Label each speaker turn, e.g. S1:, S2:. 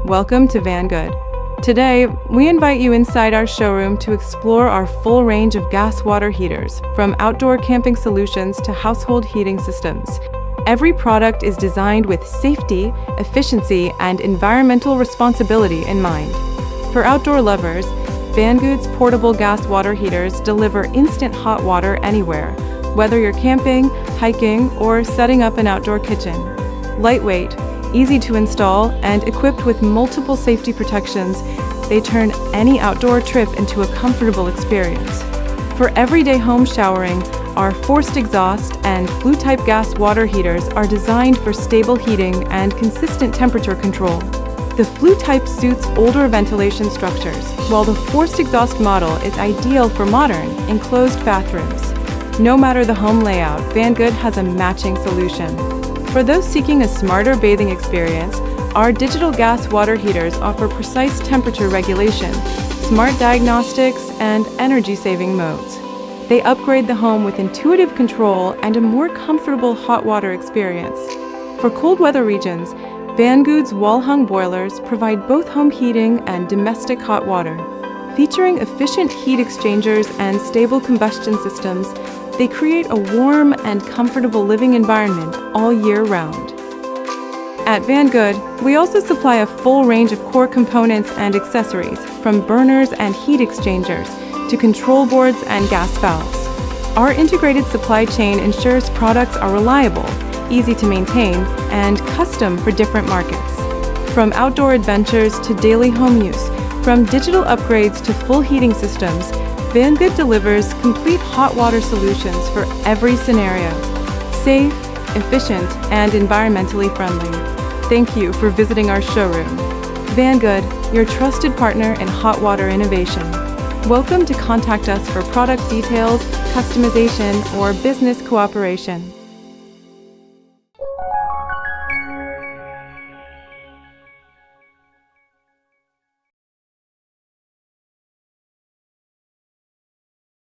S1: Welcome to Vangood. Today, we invite you inside our showroom to explore our full range of gas water heaters, from outdoor camping solutions to household heating systems. Every product is designed with safety, efficiency, and environmental responsibility in mind. For outdoor lovers, Vangood's portable gas water heaters deliver instant hot water anywhere, whether you're camping, hiking, or setting up an outdoor kitchen. Lightweight, easy to install, and equipped with multiple safety protections, they turn any outdoor trip into a comfortable experience. For everyday home showering, our forced exhaust and Flue-type gas water heaters are designed for stable heating and consistent temperature control. The Flue type suits older ventilation structures, while the forced exhaust model is ideal for modern, enclosed bathrooms. No matter the home layout, Vangood has a matching solution. For those seeking a smarter bathing experience, our digital gas water heaters offer precise temperature regulation, smart diagnostics, and energy-saving modes. They upgrade the home with intuitive control and a more comfortable hot water experience. For cold weather regions, Vangood's wall-hung boilers provide both home heating and domestic hot water. Featuring efficient heat exchangers and stable combustion systems, they create a warm and comfortable living environment all year round. At Vangood, we also supply a full range of core components and accessories, from burners and heat exchangers to control boards and gas valves. Our integrated supply chain ensures products are reliable, easy to maintain, and custom for different markets. From outdoor adventures to daily home use, from digital upgrades to full heating systems, Vangood delivers complete hot water solutions for every scenario. Safe, efficient, and environmentally friendly. Thank you for visiting our showroom. Vangood, your trusted partner in hot water innovation. Welcome to contact us for product details, customization, or business cooperation.